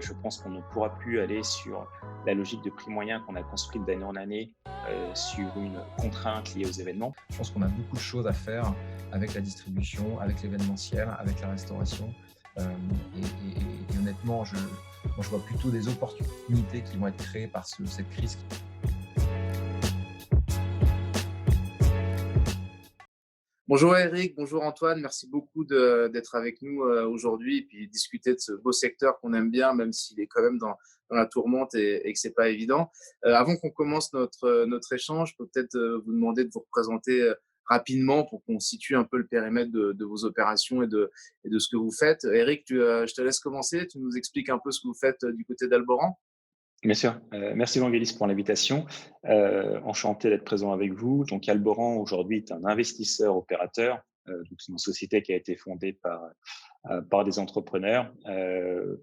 Je pense qu'on ne pourra plus aller sur la logique de prix moyen qu'on a construite d'année en année sur une contrainte liée aux événements. Je pense qu'on a beaucoup de choses à faire avec la distribution, avec l'événementiel, avec la restauration. Et honnêtement, moi, je vois plutôt des opportunités qui vont être créées par cette crise. Bonjour Eric, bonjour Antoine, merci beaucoup d'être avec nous aujourd'hui et puis discuter de ce beau secteur qu'on aime bien, même s'il est quand même dans la tourmente et que c'est pas évident. Avant qu'on commence notre échange, je peux peut-être vous demander de vous représenter rapidement pour qu'on situe un peu le périmètre de vos opérations et de ce que vous faites. Eric, je te laisse commencer, tu nous expliques un peu ce que vous faites du côté d'Alboran. Bien sûr. Merci Vangelis pour l'invitation. Enchanté d'être présent avec vous. Donc Alboran aujourd'hui est un investisseur opérateur. Donc c'est une société qui a été fondée par des entrepreneurs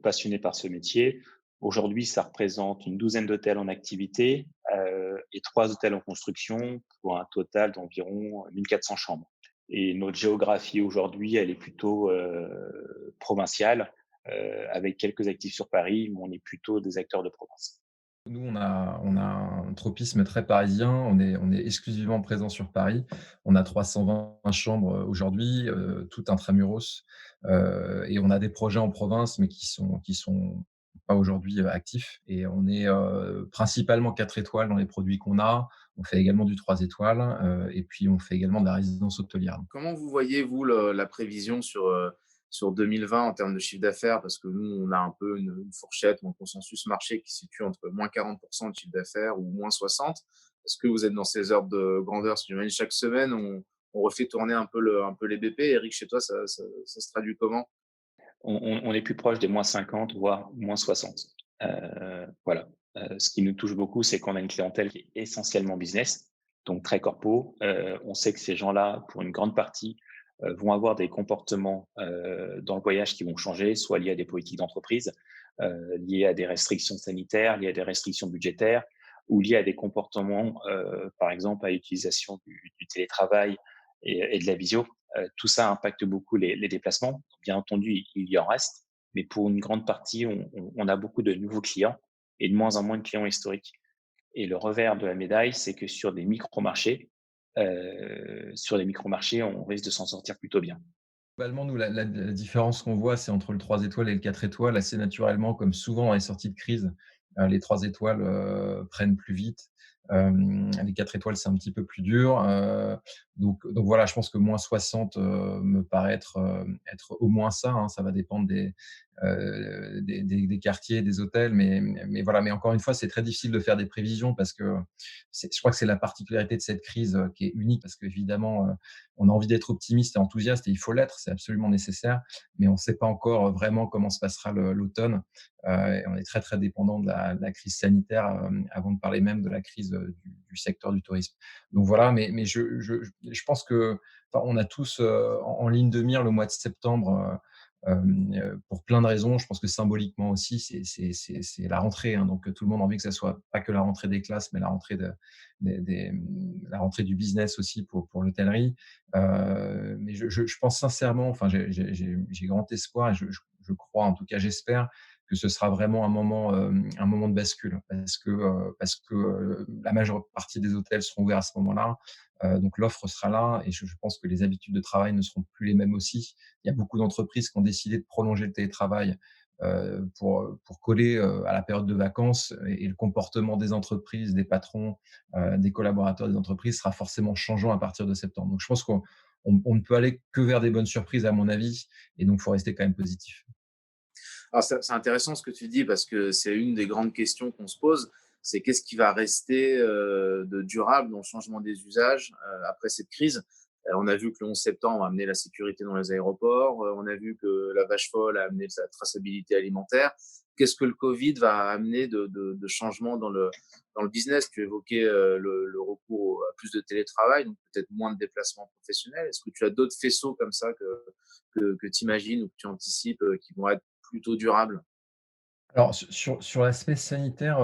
passionnés par ce métier. Aujourd'hui, ça représente une douzaine d'hôtels en activité et 3 hôtels en construction pour un total d'environ 1400 chambres. Et notre géographie aujourd'hui, elle est plutôt provinciale, avec quelques actifs sur Paris, mais on est plutôt des acteurs de province. Nous, on a un tropisme très parisien. On est exclusivement présent sur Paris. On a 320 chambres aujourd'hui, tout intramuros. Et on a des projets en province, mais qui sont pas aujourd'hui actifs. Et on est principalement 4 étoiles dans les produits qu'on a. On fait également du 3 étoiles, et puis on fait également de la résidence hôtelière. Comment vous voyez, vous, la prévision sur 2020 en termes de chiffre d'affaires? Parce que nous, on a un peu une fourchette ou un consensus marché qui se situe entre moins 40% de chiffre d'affaires ou moins 60%. Est-ce que vous êtes dans ces ordres de grandeur? Parce que j'imagine chaque semaine, on refait tourner un peu les BP. Eric, chez toi, ça se traduit comment? On est plus proche des -50, voire -60. Voilà. Ce qui nous touche beaucoup, c'est qu'on a une clientèle qui est essentiellement business, donc très corpo. On sait que ces gens-là, pour une grande partie, vont avoir des comportements dans le voyage qui vont changer, soit liés à des politiques d'entreprise, liés à des restrictions sanitaires, liés à des restrictions budgétaires, ou liés à des comportements, par exemple, à l'utilisation du télétravail et de la visio. Tout ça impacte beaucoup les déplacements. Bien entendu, il y en reste, mais pour une grande partie, on a beaucoup de nouveaux clients et de moins en moins de clients historiques. Et le revers de la médaille, c'est que sur les micro-marchés, on risque de s'en sortir plutôt bien. Globalement, nous, la différence qu'on voit, c'est entre le 3 étoiles et le 4 étoiles. Assez naturellement, comme souvent dans les sorties de crise, les 3 étoiles prennent plus vite. Les 4 étoiles, c'est un petit peu plus dur. Donc voilà, je pense que -60 me paraît être au moins ça, hein. Ça va dépendre des quartiers, des hôtels, mais voilà. Mais encore une fois, c'est très difficile de faire des prévisions parce que je crois que c'est la particularité de cette crise qui est unique parce qu'évidemment, on a envie d'être optimiste et enthousiaste et il faut l'être, c'est absolument nécessaire, mais on ne sait pas encore vraiment comment se passera l'automne. Et on est très, très dépendant de la crise sanitaire, avant de parler même de la crise du secteur du tourisme. Donc voilà, mais je pense que, enfin, on a tous en ligne de mire le mois de septembre, pour plein de raisons. Je pense que symboliquement aussi, c'est la rentrée, hein, donc tout le monde a envie que ça soit pas que la rentrée des classes, mais la rentrée la rentrée du business aussi pour l'hôtellerie. Mais je pense sincèrement, enfin, j'ai grand espoir et je crois, en tout cas, j'espère que ce sera vraiment un moment de bascule parce que la majeure partie des hôtels seront ouverts à ce moment-là. Donc l'offre sera là et je pense que les habitudes de travail ne seront plus les mêmes aussi. Il y a beaucoup d'entreprises qui ont décidé de prolonger le télétravail pour coller à la période de vacances et le comportement des entreprises, des patrons, des collaborateurs des entreprises sera forcément changeant à partir de septembre. Donc je pense qu'on ne peut aller que vers des bonnes surprises à mon avis et donc il faut rester quand même positif. Alors, c'est intéressant ce que tu dis parce que c'est une des grandes questions qu'on se pose. C'est qu'est-ce qui va rester de durable dans le changement des usages après cette crise. On a vu que le 11 septembre a amené la sécurité dans les aéroports. On a vu que la vache folle a amené de la traçabilité alimentaire. Qu'est-ce que le Covid va amener de changement dans le business? Tu évoquais le recours à plus de télétravail, donc peut-être moins de déplacements professionnels. Est-ce que tu as d'autres faisceaux comme ça que tu imagines ou que tu anticipes qui vont être plutôt durable? Alors sur l'aspect sanitaire,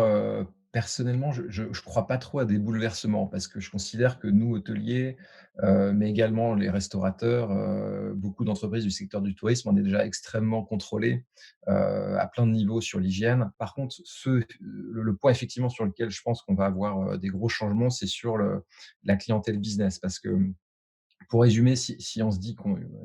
Personnellement, je crois pas trop à des bouleversements parce que je considère que nous, hôteliers, mais également les restaurateurs, beaucoup d'entreprises du secteur du tourisme, on est déjà extrêmement contrôlés, à plein de niveaux sur l'hygiène. Par contre, le point effectivement sur lequel je pense qu'on va avoir, des gros changements, c'est sur la clientèle business. Parce que, pour résumer, si on se dit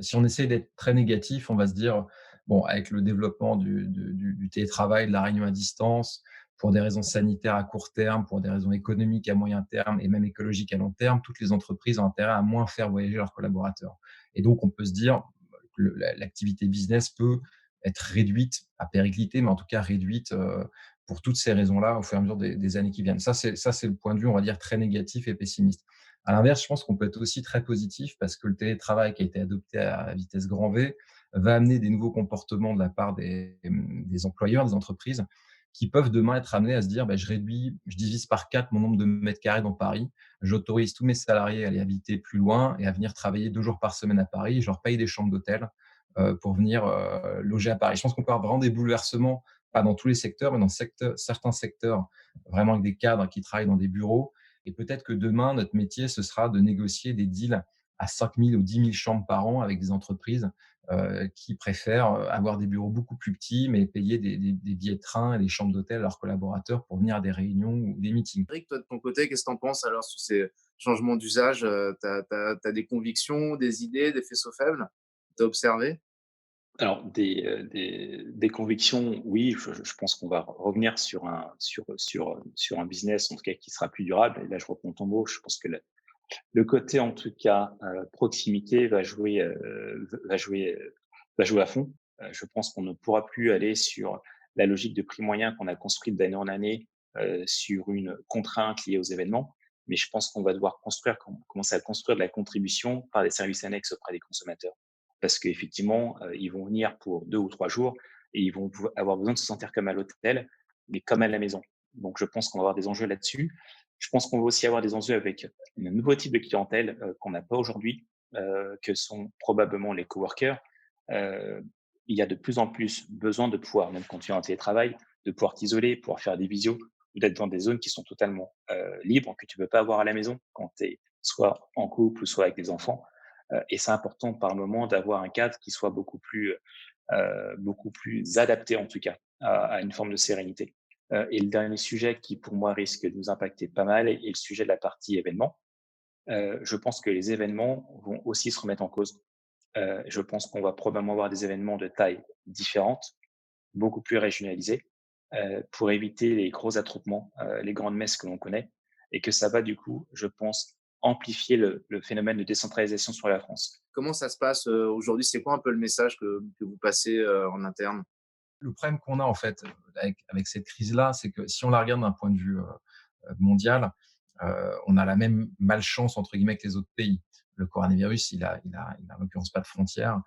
si on essaie d'être très négatif, on va se dire: «Bon, avec le développement du télétravail, de la réunion à distance, pour des raisons sanitaires à court terme, pour des raisons économiques à moyen terme et même écologiques à long terme, toutes les entreprises ont intérêt à moins faire voyager leurs collaborateurs». Et donc on peut se dire que l'activité business peut être réduite, pas périclitée, mais en tout cas réduite, pour toutes ces raisons-là au fur et à mesure des années qui viennent. Ça c'est le point de vue, on va dire, très négatif et pessimiste. À l'inverse, je pense qu'on peut être aussi très positif parce que le télétravail qui a été adopté à vitesse grand V va amener des nouveaux comportements de la part des employeurs, des entreprises, qui peuvent demain être amenés à se dire: je divise par 4 mon nombre de mètres carrés dans Paris, j'autorise tous mes salariés à aller habiter plus loin et à venir travailler 2 jours par semaine à Paris, je leur paye des chambres d'hôtel pour venir loger à Paris. Je pense qu'on peut avoir vraiment des bouleversements, pas dans tous les secteurs, mais dans certains secteurs, vraiment avec des cadres qui travaillent dans des bureaux. Et peut-être que demain, notre métier, ce sera de négocier des deals à 5 000 ou 10 000 chambres par an avec des entreprises qui préfèrent avoir des bureaux beaucoup plus petits, mais payer des billets de train et des chambres d'hôtel à leurs collaborateurs pour venir à des réunions ou des meetings. Eric, toi, de ton côté, qu'est-ce que tu en penses alors sur ces changements d'usage? Tu as des convictions, des idées, des faisceaux faibles? Tu as observé? Alors des convictions, oui, je pense qu'on va revenir sur un business, en tout cas, qui sera plus durable et là, je reprends ton mot. Je pense que le côté, en tout cas, proximité va jouer à fond. Je pense qu'on ne pourra plus aller sur la logique de prix moyen qu'on a construite d'année en année, sur une contrainte liée aux événements. Mais je pense qu'on va devoir commencer à construire de la contribution par des services annexes auprès des consommateurs. Parce qu'effectivement, ils vont venir pour 2 ou 3 jours et ils vont avoir besoin de se sentir comme à l'hôtel, mais comme à la maison. Donc je pense qu'on va avoir des enjeux là-dessus. Je pense qu'on va aussi avoir des enjeux avec un nouveau type de clientèle, qu'on n'a pas aujourd'hui, que sont probablement les coworkers. Heu, il y a de plus en plus besoin de pouvoir, même quand tu es en télétravail, de pouvoir t'isoler, pouvoir faire des visios ou d'être dans des zones qui sont totalement, libres, que tu peux pas avoir à la maison quand tu es soit en couple ou soit avec des enfants. Et c'est important par moment d'avoir un cadre qui soit beaucoup plus adapté en tout cas à une forme de sérénité. Et le dernier sujet qui pour moi risque de nous impacter pas mal est le sujet de la partie événements. Je pense que les événements vont aussi se remettre en cause. Je pense qu'on va probablement avoir des événements de taille différente, beaucoup plus régionalisés, pour éviter les gros attroupements, les grandes messes que l'on connaît et que ça va du coup, je pense, amplifier le phénomène de décentralisation sur la France. Comment ça se passe, aujourd'hui? C'est quoi un peu le message que vous passez, en interne? Le problème qu'on a en fait avec cette crise-là, c'est que si on la regarde d'un point de vue mondial, on a la même malchance entre guillemets que les autres pays. Le coronavirus, il a en l'occurrence pas de frontières,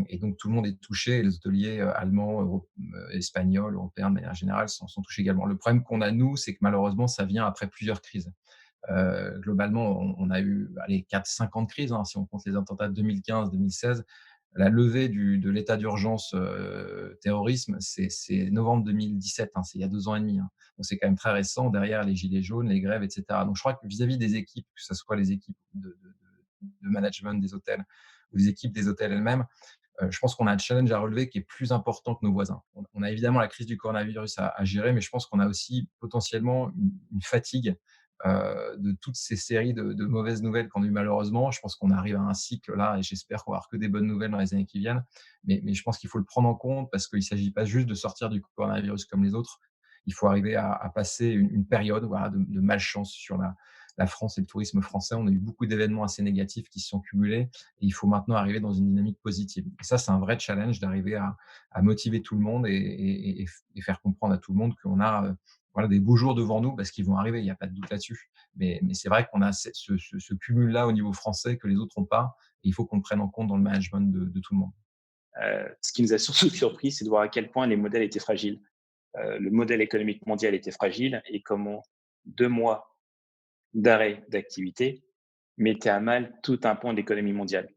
et donc tout le monde est touché. Les hôteliers allemands, espagnols, européens de manière générale sont touchés également. Le problème qu'on a nous, c'est que malheureusement, ça vient après plusieurs crises. Globalement, on a eu allez 4-5 ans de crise, hein, si on compte les attentats de 2015-2016. La levée de l'état d'urgence terrorisme, c'est novembre 2017, hein, c'est il y a 2 ans et demi, hein. Donc c'est quand même très récent, derrière les gilets jaunes, les grèves, et cetera. Donc je crois que vis-à-vis des équipes, que ce soit les équipes de management des hôtels ou les équipes des hôtels elles-mêmes, je pense qu'on a un challenge à relever qui est plus important que nos voisins. On a évidemment la crise du coronavirus à gérer, mais je pense qu'on a aussi potentiellement une fatigue de toutes ces séries de mauvaises nouvelles qu'on a eues malheureusement. Je pense qu'on arrive à un cycle là et j'espère qu'on va avoir que des bonnes nouvelles dans les années qui viennent. Mais je pense qu'il faut le prendre en compte parce qu'il ne s'agit pas juste de sortir du coronavirus comme les autres. Il faut arriver à passer une période voilà, de malchance sur la France et le tourisme français. On a eu beaucoup d'événements assez négatifs qui se sont cumulés et il faut maintenant arriver dans une dynamique positive. Et ça, c'est un vrai challenge d'arriver à motiver tout le monde et faire comprendre à tout le monde qu'on a voilà, des beaux jours devant nous parce qu'ils vont arriver, il n'y a pas de doute là-dessus. Mais c'est vrai qu'on a ce cumul-là au niveau français que les autres n'ont pas et il faut qu'on le prenne en compte dans le management de tout le monde. Ce qui nous a surtout surpris, c'est de voir à quel point les modèles étaient fragiles. Le modèle économique mondial était fragile et comment 2 mois d'arrêt d'activité mettaient à mal tout un pan de l'économie mondiale.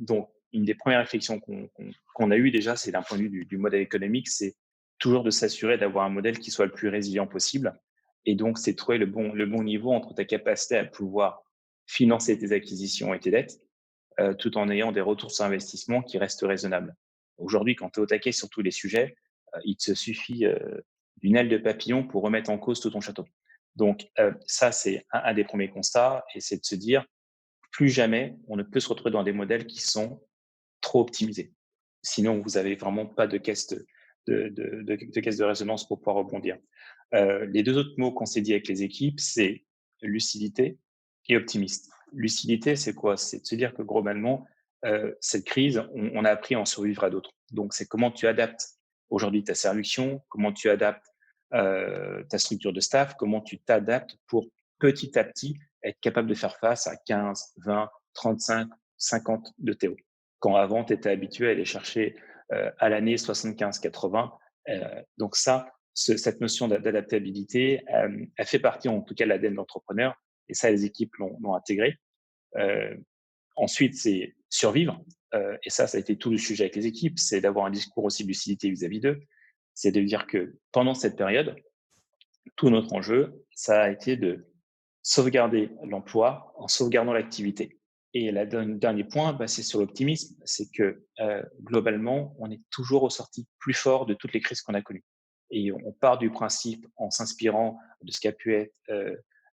Donc une des premières réflexions qu'on a eues déjà, c'est d'un point de vue du modèle économique, c'est toujours de s'assurer d'avoir un modèle qui soit le plus résilient possible. Et donc, c'est trouver le bon niveau entre ta capacité à pouvoir financer tes acquisitions et tes dettes, tout en ayant des retours sur investissement qui restent raisonnables. Aujourd'hui, quand tu es au taquet sur tous les sujets, il te suffit d'une aile de papillon pour remettre en cause tout ton château. Donc, ça, c'est un des premiers constats, et c'est de se dire, plus jamais on ne peut se retrouver dans des modèles qui sont trop optimisés. Sinon, vous avez vraiment pas de caisse de caisse de résonance pour pouvoir rebondir. Les 2 autres mots qu'on s'est dit avec les équipes, c'est lucidité et optimiste. Lucidité, c'est quoi? C'est de se dire que globalement, cette crise, on a appris à en survivre à d'autres. Donc, c'est comment tu adaptes aujourd'hui ta séduction, comment tu adaptes ta structure de staff, comment tu t'adaptes pour petit à petit être capable de faire face à 15, 20, 35, 50 de Théo. Quand avant, tu étais habitué à aller chercher à l'année 75-80. Donc ça, cette notion d'adaptabilité, elle fait partie en tout cas de l'ADN de l'entrepreneur, et ça, les équipes l'ont intégré. Euh, Ensuite, c'est survivre, et ça a été tout le sujet avec les équipes, c'est d'avoir un discours aussi de lucidité vis-à-vis d'eux. C'est de dire que pendant cette période, tout notre enjeu, ça a été de sauvegarder l'emploi en sauvegardant l'activité. Et le dernier point, c'est sur l'optimisme. C'est que globalement, on est toujours ressorti plus fort de toutes les crises qu'on a connues. Et on part du principe, en s'inspirant de ce qu'a pu être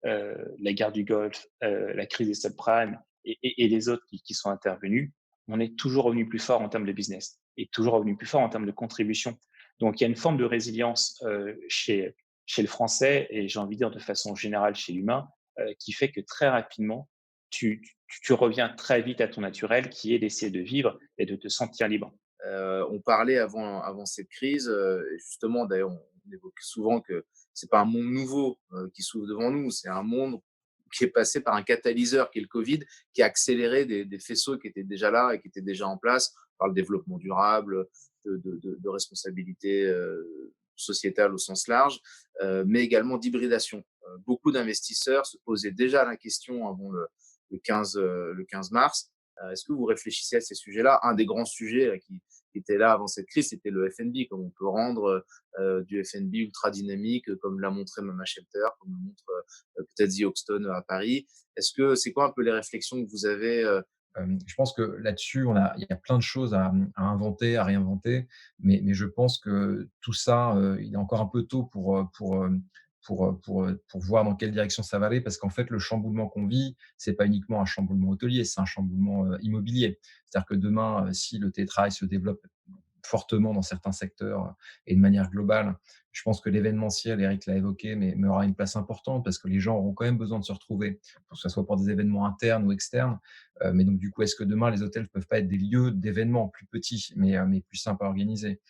la guerre du Golfe, la crise des subprimes et les autres qui sont intervenus, on est toujours revenu plus fort en termes de business et toujours revenu plus fort en termes de contribution. Donc, il y a une forme de résilience chez le français, et j'ai envie de dire de façon générale chez l'humain, qui fait que très rapidement, tu reviens très vite à ton naturel, qui est d'essayer de vivre et de te sentir libre. On parlait avant cette crise, et justement, d'ailleurs, on évoque souvent que c'est pas un monde nouveau qui s'ouvre devant nous, c'est un monde qui est passé par un catalyseur qui est le Covid, qui a accéléré des faisceaux qui étaient déjà là et qui étaient déjà en place par le développement durable, de responsabilité sociétale au sens large, mais également d'hybridation. Beaucoup d'investisseurs se posaient déjà la question avant le 15 mars. Est-ce que vous réfléchissez à ces sujets-là? Un des grands sujets qui était là avant cette crise, c'était le F&B, comme on peut rendre du F&B ultra dynamique, comme l'a montré Mama Shelter, comme le montre peut-être The Hoxton à Paris. Est-ce que c'est quoi un peu les réflexions que vous avez Je pense que là-dessus, il y a plein de choses à inventer, à réinventer, mais je pense que tout ça, il est encore un peu tôt pour voir dans quelle direction ça va aller, parce qu'en fait, le chamboulement qu'on vit, c'est pas uniquement un chamboulement hôtelier, c'est un chamboulement immobilier. C'est-à-dire que demain, si le télétravail se développe fortement dans certains secteurs et de manière globale, je pense que l'événementiel, Eric l'a évoqué, mais aura une place importante, parce que les gens auront quand même besoin de se retrouver, que ce soit pour des événements internes ou externes. Mais donc, du coup, est-ce que demain, les hôtels ne peuvent pas être des lieux d'événements plus petits, mais plus simples à organiser?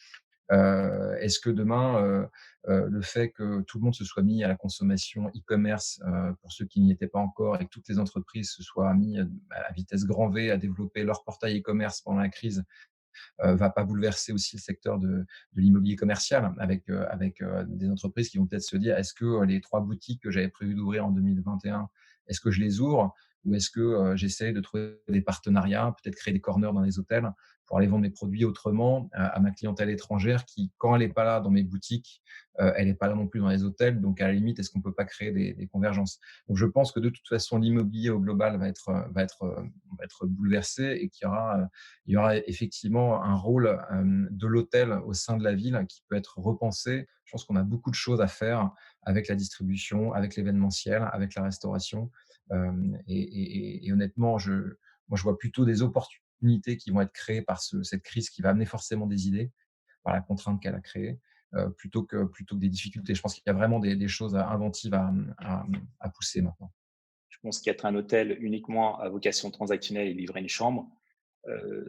Est-ce que demain, le fait que tout le monde se soit mis à la consommation e-commerce, pour ceux qui n'y étaient pas encore, et que toutes les entreprises se soient mis à vitesse grand V à développer leur portail e-commerce pendant la crise, va pas bouleverser aussi le secteur de l'immobilier commercial, avec des entreprises qui vont peut-être se dire: «Est-ce que les 3 boutiques que j'avais prévu d'ouvrir en 2021, est-ce que je les ouvre, ou est-ce que j'essaie de trouver des partenariats, peut-être créer des corners dans les hôtels pour aller vendre mes produits autrement à ma clientèle étrangère qui, quand elle est pas là dans mes boutiques, elle est pas là non plus dans les hôtels, donc à la limite, est-ce qu'on peut pas créer des convergences?» Donc je pense que de toute façon, l'immobilier au global va être bouleversé, et il y aura effectivement un rôle de l'hôtel au sein de la ville qui peut être repensé. Je pense qu'on a beaucoup de choses à faire avec la distribution, avec l'événementiel, avec la restauration. Et honnêtement, moi, je vois plutôt des opportunités qui vont être créées par cette crise, qui va amener forcément des idées par la contrainte qu'elle a créée, plutôt que des difficultés. Je pense qu'il y a vraiment des choses inventives à pousser maintenant. Je pense qu'être un hôtel uniquement à vocation transactionnelle et livrer une chambre,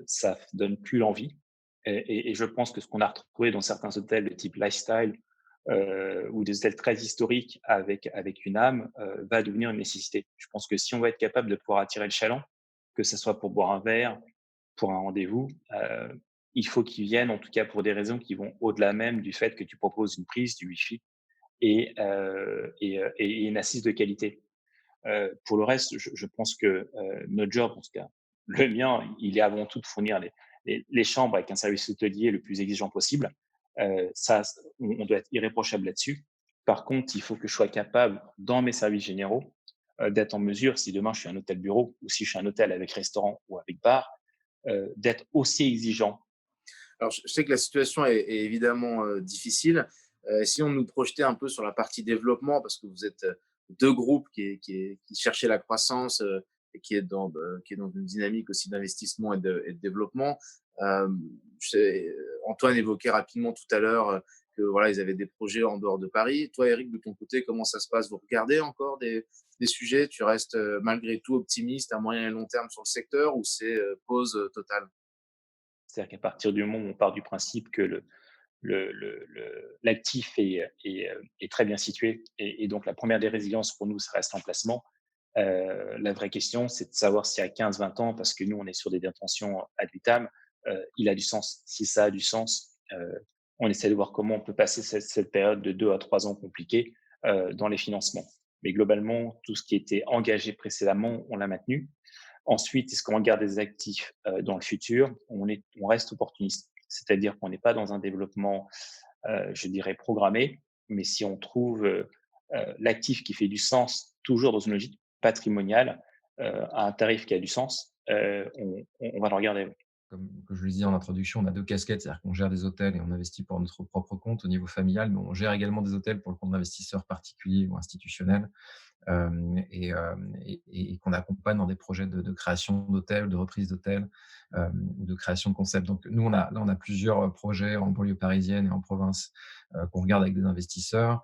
ça donne plus l'envie. Et je pense que ce qu'on a retrouvé dans certains hôtels de type lifestyle, ou des hôtels très historiques avec une âme, va devenir une nécessité. Je pense que si on va être capable de pouvoir attirer le chaland, que ce soit pour boire un verre, pour un rendez-vous, il faut qu'ils viennent, en tout cas pour des raisons qui vont au-delà même du fait que tu proposes une prise, du wifi et une assise de qualité. Pour le reste, je pense que notre job, en tout cas, le mien, il est avant tout de fournir les chambres avec un service hôtelier le plus exigeant possible. Ça, on doit être irréprochable là-dessus. Par contre, il faut que je sois capable, dans mes services généraux, d'être en mesure, si demain je suis un hôtel bureau ou si je suis un hôtel avec restaurant ou avec bar, d'être aussi exigeant. Alors, je sais que la situation est évidemment difficile. Si on nous projetait un peu sur la partie développement, parce que vous êtes deux groupes qui cherchaient la croissance et qui est dans une dynamique aussi d'investissement et de développement. Euh, Antoine évoquait rapidement tout à l'heure que voilà, ils avaient des projets en dehors de Paris. Toi, Eric, de ton côté, comment ça se passe? Vous regardez encore des sujets? Tu restes malgré tout optimiste à moyen et long terme sur le secteur ou c'est pause totale? C'est-à-dire qu'à partir du moment où on part du principe que l'actif est très bien situé et donc la première des résiliences pour nous, ça reste l'emplacement. La vraie question, c'est de savoir si à 15-20 ans, parce que nous, on est sur des intentions ad vitam, il a du sens. Si ça a du sens, on essaie de voir comment on peut passer cette période de 2 à 3 ans compliquée dans les financements. Mais globalement, tout ce qui était engagé précédemment, on l'a maintenu. Ensuite, est-ce qu'on regarde des actifs dans le futur? On reste opportuniste, c'est-à-dire qu'on n'est pas dans un développement, je dirais, programmé, mais si on trouve l'actif qui fait du sens, toujours dans une logique patrimoniale, à un tarif qui a du sens, on va le regarder. Oui. Comme que je le disais en introduction, on a 2 casquettes, c'est-à-dire qu'on gère des hôtels et on investit pour notre propre compte au niveau familial, mais on gère également des hôtels pour le compte d'investisseurs particuliers ou institutionnels. Et qu'on accompagne dans des projets de création d'hôtels, de reprise d'hôtels, ou de création de concepts. Donc nous, on a plusieurs projets en banlieue parisienne et en province qu'on regarde avec des investisseurs.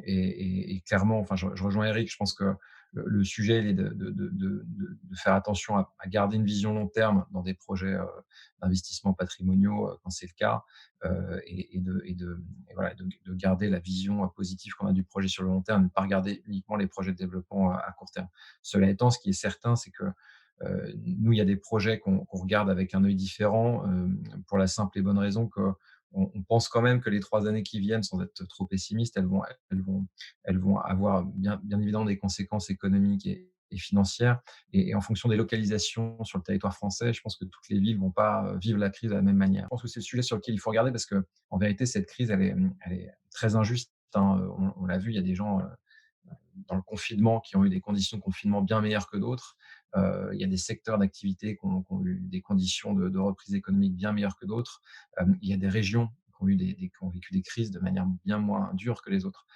Et clairement, enfin, je rejoins Eric, je pense que le sujet il est de faire attention à garder une vision long terme dans des projets d'investissement patrimoniaux quand c'est le cas, et voilà, de garder la vision positive qu'on a du projet sur le long terme, ne pas regarder uniquement les projets de développement à court terme. Cela étant, ce qui est certain, c'est que nous, il y a des projets qu'on regarde avec un œil différent, pour la simple et bonne raison que on pense quand même que les 3 années qui viennent, sans être trop pessimiste, elles vont avoir bien évidemment des conséquences économiques et financières. Et en fonction des localisations sur le territoire français, je pense que toutes les villes vont pas vivre la crise de la même manière. Je pense que c'est le sujet sur lequel il faut regarder parce que en vérité, cette crise, elle est très injuste, hein. On l'a vu, il y a des gens, dans le confinement qui ont eu des conditions de confinement bien meilleures que d'autres. Il y a des secteurs d'activité qui ont eu des conditions de reprise économique bien meilleures que d'autres. Il y a des régions qui ont, qui ont vécu des crises de manière bien moins dure que les autres.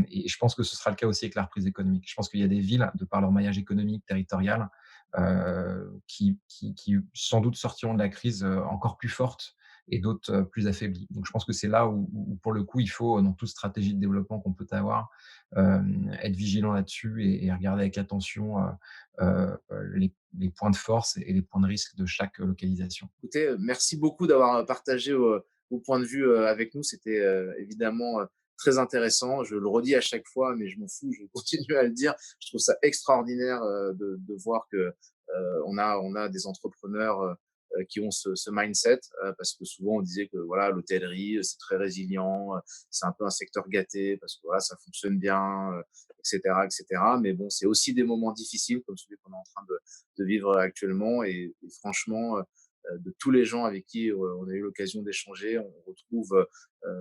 Et je pense que ce sera le cas aussi avec la reprise économique. Je pense qu'il y a des villes, de par leur maillage économique, territorial, qui sans doute sortiront de la crise encore plus fortes et d'autres plus affaiblies. Donc je pense que c'est là où, pour le coup, il faut, dans toute stratégie de développement qu'on peut avoir, être vigilant là-dessus et regarder avec attention les points de force et les points de risque de chaque localisation. Écoutez, merci beaucoup d'avoir partagé vos points de vue avec nous. C'était évidemment très intéressant. Je le redis à chaque fois, mais je m'en fous, je continue à le dire. Je trouve ça extraordinaire de voir que on a des entrepreneurs qui ont ce mindset, parce que souvent on disait que voilà, l'hôtellerie, c'est très résilient, c'est un peu un secteur gâté parce que voilà, ça fonctionne bien, etc., etc. Mais bon, c'est aussi des moments difficiles comme celui qu'on est en train de vivre actuellement. Et franchement, de tous les gens avec qui on a eu l'occasion d'échanger, on retrouve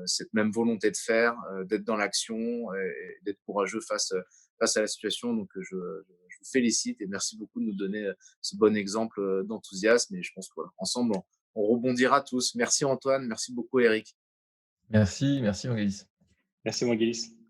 cette même volonté de faire, d'être dans l'action et d'être courageux face à la situation. Donc, je vous félicite et merci beaucoup de nous donner ce bon exemple d'enthousiasme. Et je pense qu'ensemble, on rebondira tous. Merci Antoine, merci beaucoup Eric. Merci, merci Maurice. Merci, Wangelis.